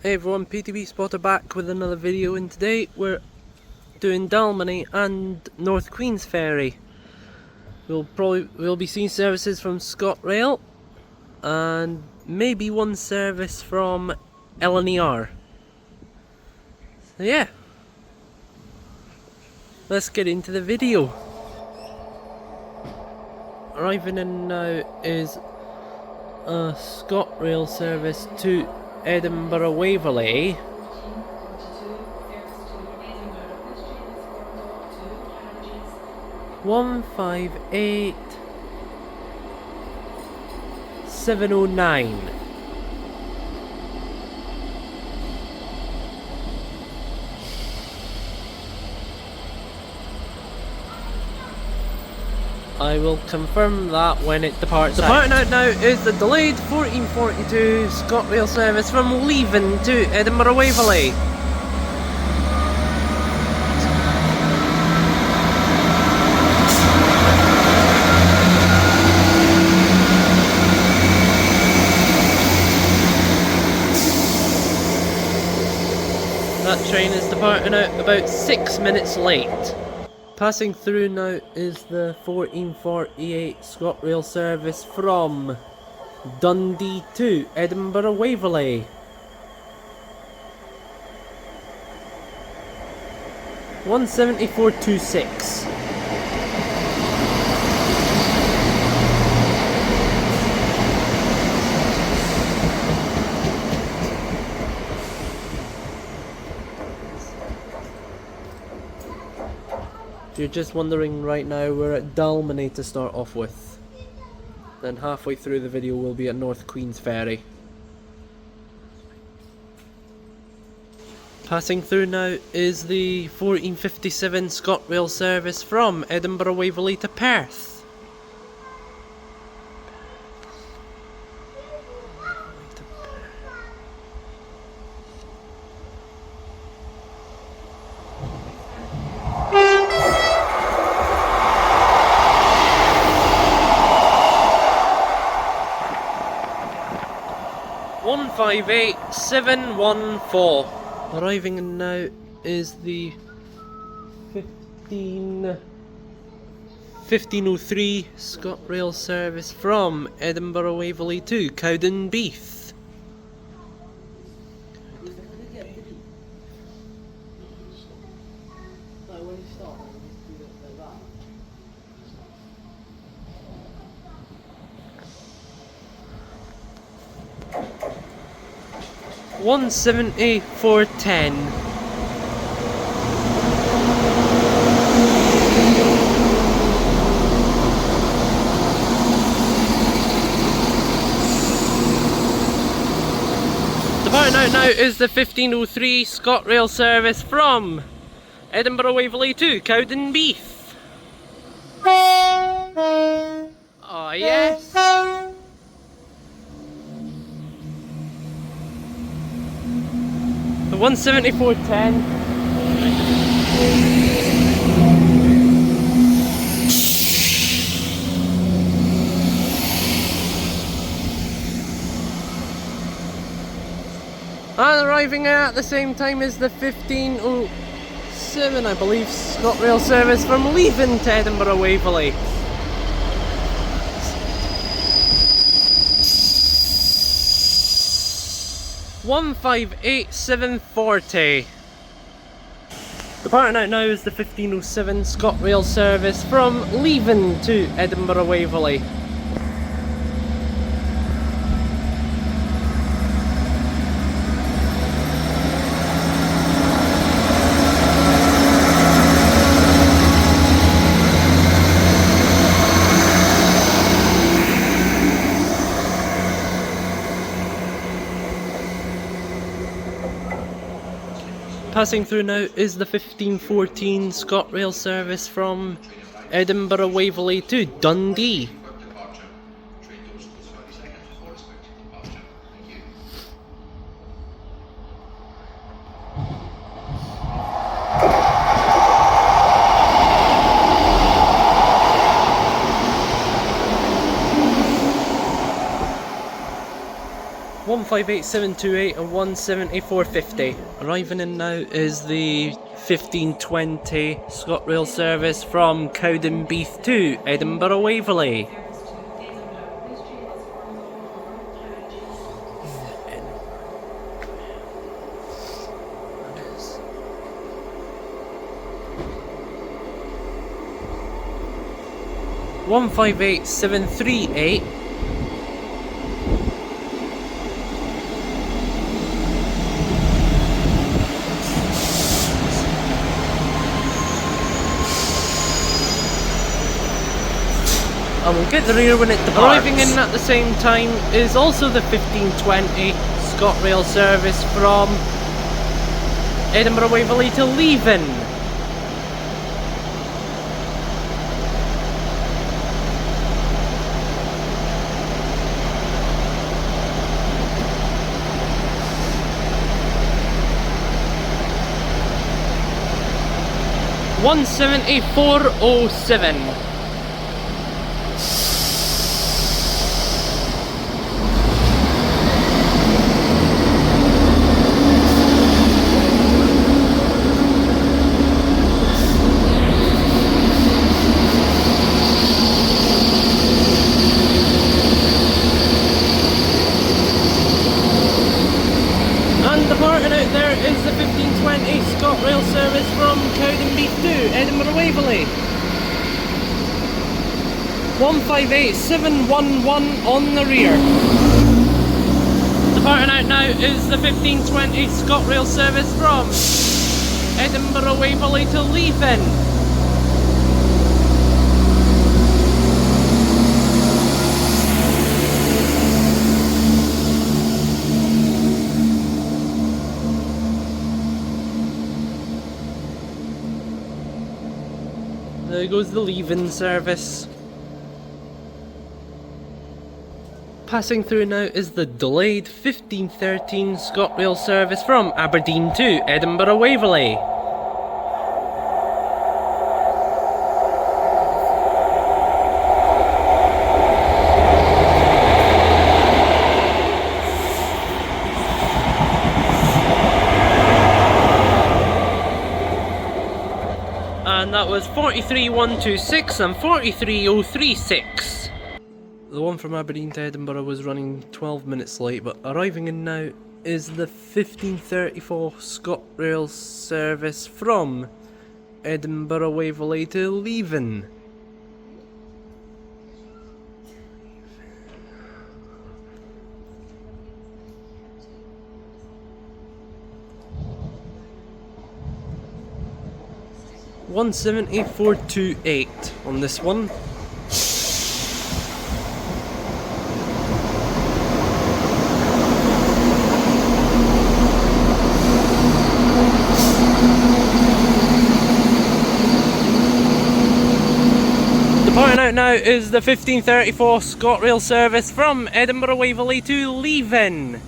Hey everyone, PTB Spotter back with another video, and today we're doing Dalmeny and North Queensferry. We'll be seeing services from ScotRail and maybe one service from LNER. So yeah, let's get into the video. Arriving in now is a ScotRail service to Edinburgh Waverley. $158,709. I will confirm that when it departs. Departing out now is the delayed 1442 ScotRail service from Leven to Edinburgh Waverley. That train is departing out about 6 minutes late. Passing through now is the 1448 ScotRail service from Dundee to Edinburgh Waverley. $174.26. If you're just wondering right now, we're at Dalmeny to start off with. Then halfway through the video we'll be at North Queensferry. Passing through now is the 1457 ScotRail service from Edinburgh Waverley to Perth. $158,714. Arriving in now is the 1503 ScotRail service from Edinburgh Waverley to Cowdenbeath. $174.10. Departing out now is the 1503 ScotRail service from Edinburgh Waverley to Cowdenbeath. Oh yes! The 174.10. And arriving at the same time as the 1507, I believe, ScotRail service from Leven to Edinburgh Waverley. $158,740. Departing out now is the 1507 ScotRail service from Leven to Edinburgh Waverley. Passing through now is the 1514 ScotRail service from Edinburgh Waverley to Dundee. 158,728 and 174.50. Arriving in now is the 1520 ScotRail service from Cowdenbeath to Edinburgh Waverley. $158,738. And we'll get the rear when it departs. Arriving in at the same time is also the 1520 ScotRail service from Edinburgh Waverley to Leven. $174.07. Departing out there is the 1520 ScotRail service from Cowdenbeath to Edinburgh Waverley. 158,711 on the rear. Departing out now is the 1520 ScotRail service from Edinburgh Waverley to Leven. There goes the Leven service. Passing through now is the delayed 1513 ScotRail service from Aberdeen to Edinburgh Waverley. And that was 43,126 and 43,036. The one from Aberdeen to Edinburgh was running 12 minutes late, but arriving in now is the 1534 ScotRail service from Edinburgh Waverley to Leven. $174.28 on this one. Departing out now is the 1534 ScotRail service from Edinburgh Waverley to Leven.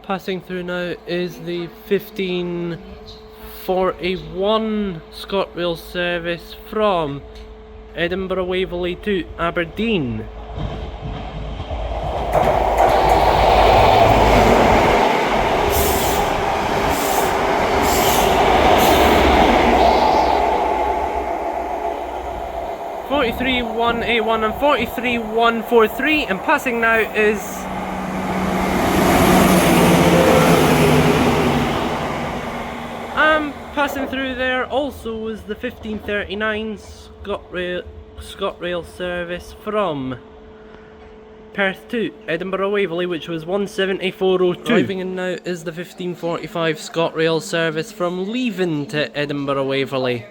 Passing through now is the 1541 ScotRail service from Edinburgh Waverley to Aberdeen. $43,181 and $43,143, and passing now is passing through there also was the 1539 ScotRail service from Perth to Edinburgh Waverley, which was 174.02. Arriving in now is the 1545 ScotRail service from Leven to Edinburgh Waverley.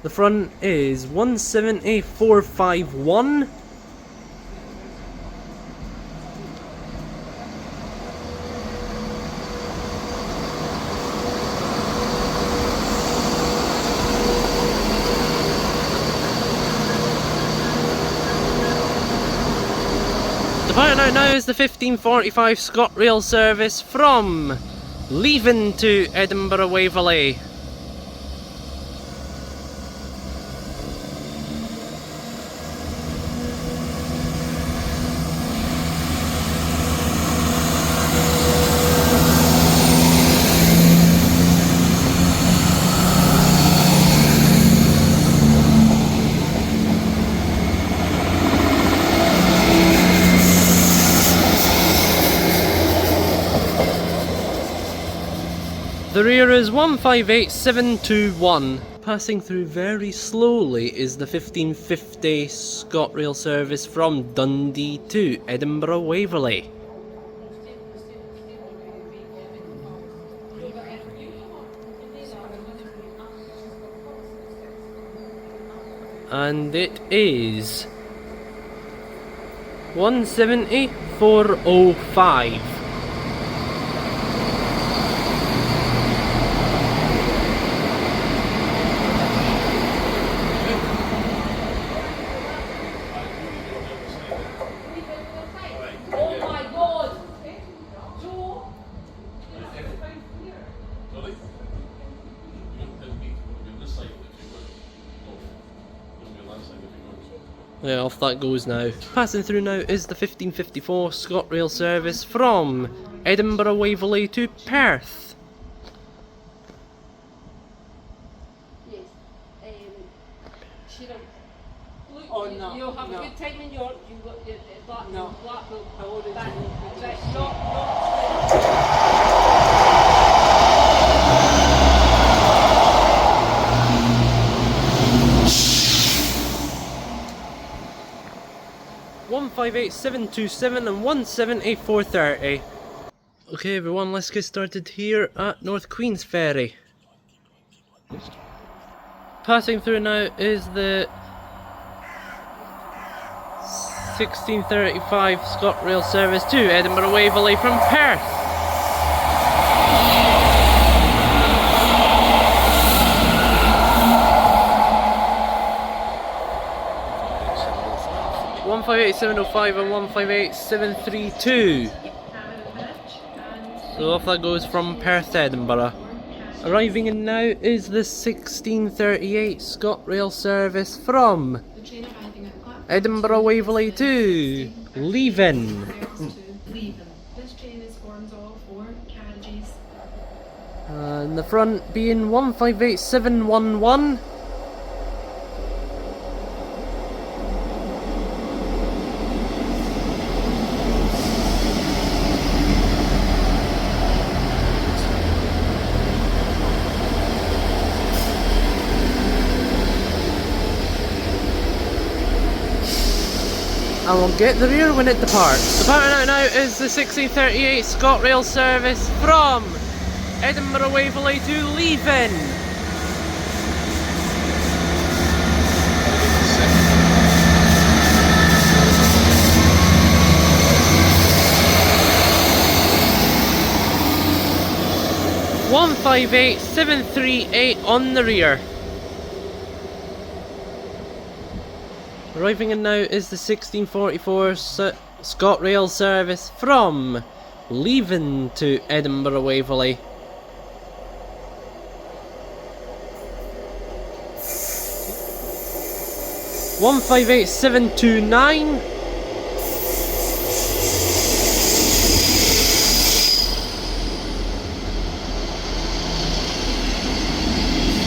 The front is 170,451. Departing out now is the 1545 ScotRail service from Leven to Edinburgh Waverley. The rear is 158721. Passing through very slowly is the 1550 ScotRail service from Dundee to Edinburgh Waverley. And it is 170,405. Yeah, off that goes now. Passing through now is the 1554 ScotRail service from Edinburgh Waverley to Perth. Yes. Oh no. You'll have a good time in York. You've got your Blackpool. I ordered One 158,727 and 178,430. Okay everyone, let's get started here at North Queensferry. Passing through now is the 1635 ScotRail service to Edinburgh Waverley from Perth. One 158,705 and 158,732. So off that goes from Perth to Edinburgh. Arriving in now is the 1638 ScotRail service from Edinburgh Waverley to Leven. This train is formed of 4 carriages. And the front being 158711. And we'll get the rear when it departs. Departing out now is the 1638 ScotRail service from Edinburgh Waverley to Leven. One 158,738 on the rear. Arriving in now is the 1644 ScotRail service from Leven to Edinburgh Waverley. One 158,729.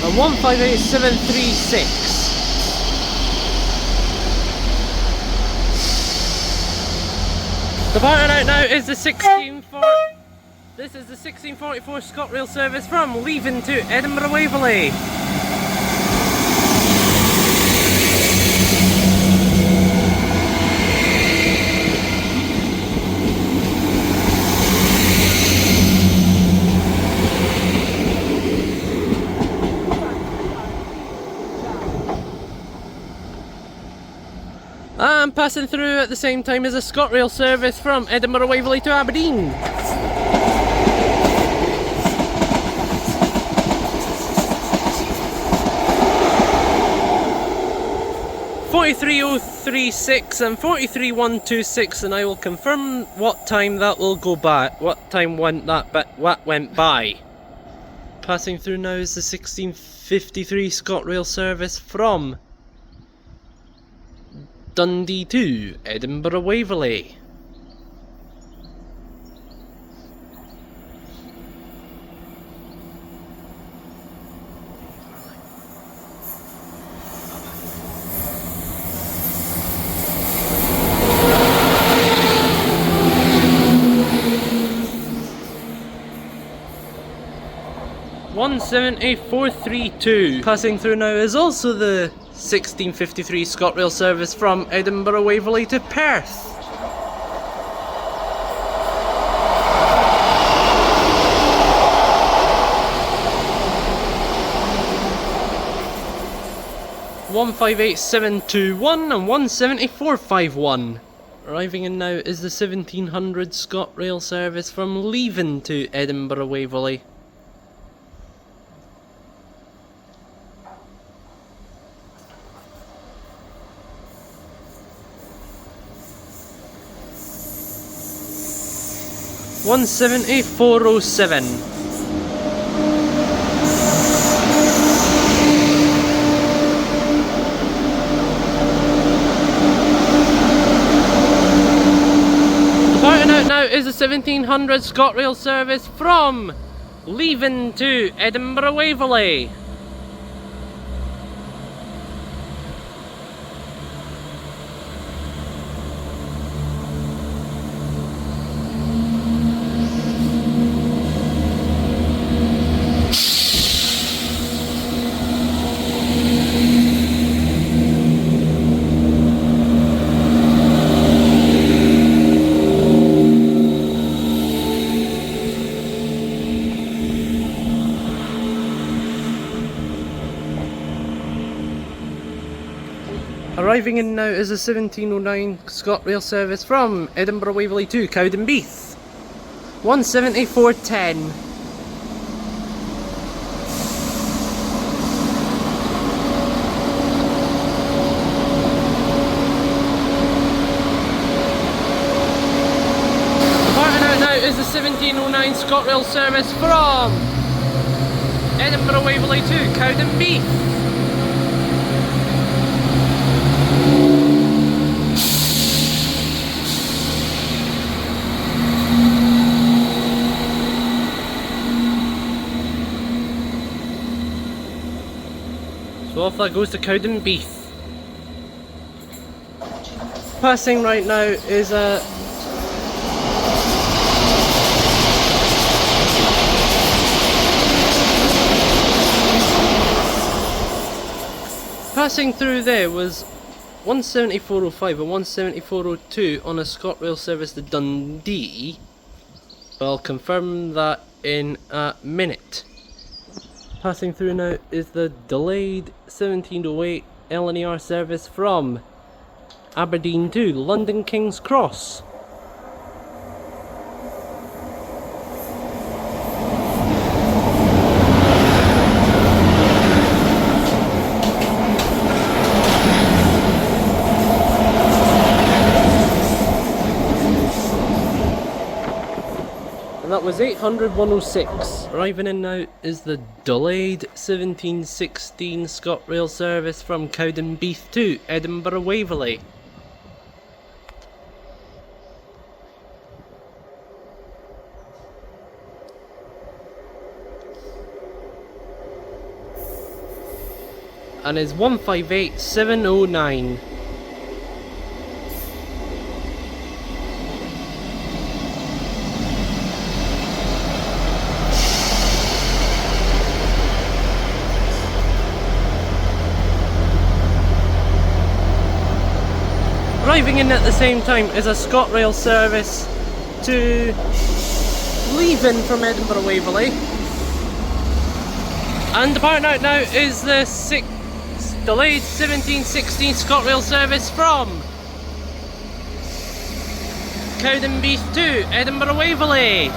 And 158,736. Departing out now is the 1640. This is the 1644 ScotRail service from Leven to Edinburgh Waverley. And passing through at the same time is a ScotRail service from Edinburgh Waverley to Aberdeen. (43.036) and (43.126), and I will confirm what time that will go by. What time went by? Passing through now is the 1653 ScotRail service from Dundee to Edinburgh Waverley. (174.32). Passing through now is also the 1653 ScotRail service from Edinburgh Waverley to Perth. (158.721) and (174.51). Arriving in now is the 1700 ScotRail service from Leven to Edinburgh Waverley. (174.07). Departing out now is the 1700 ScotRail service from Leven to Edinburgh Waverley. Arriving in now is a 1709 ScotRail service from Edinburgh Waverley to Cowdenbeath. 174.10. Departing out now is the 1709 ScotRail service from Edinburgh Waverley to Cowdenbeath. So off that goes to Cowdenbeath. Passing right now is a passing through there was 174.05 and 174.02 on a ScotRail service to Dundee. But I'll confirm that in a minute. Passing through now is the delayed 1708 LNER service from Aberdeen to London King's Cross. And that was 800.106. Arriving in now is the delayed 1716 ScotRail service from Cowdenbeath to Edinburgh Waverley. And is 158.709. Arriving in at the same time is a ScotRail service to Leven from Edinburgh Waverley. And departing out now is the delayed 1716 ScotRail service from Cowdenbeath to Edinburgh Waverley.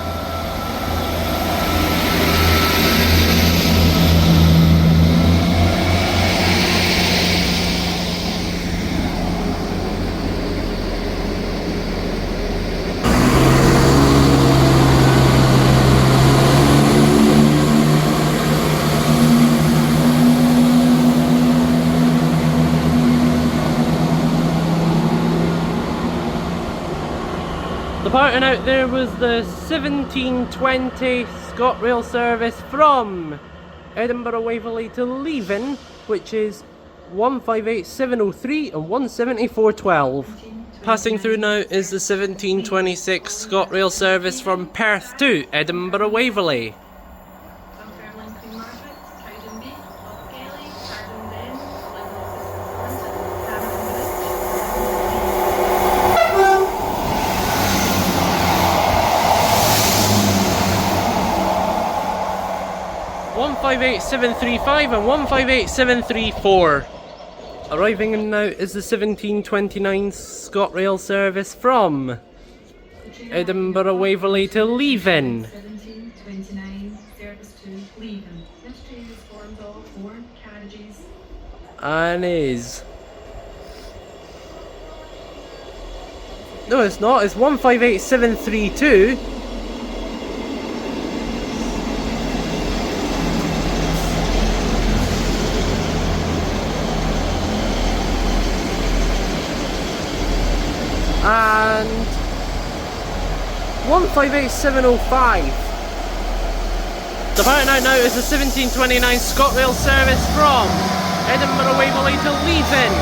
Departing out there was the 1720 ScotRail service from Edinburgh Waverley to Leven, which is 158703 and 17412. Passing through now is the 1726 ScotRail service from Perth to Edinburgh Waverley. Dunfermline, Queen Margaret, Cowdenbeath, Lochgailey, Cardenden, Glenbrook, 158735 and 158734. Arriving in now is the 1729 ScotRail service from Edinburgh Waverley to Leven. 1729 service to Leven. This train is formed of 4 carriages. And is... No, it's not. It's 158732. And 158705. Departing out now is the 1729 ScotRail service from Edinburgh Waverley to Leven.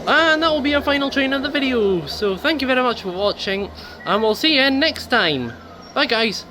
And that will be our final train of the video. So thank you very much for watching, and we'll see you next time. Bye guys.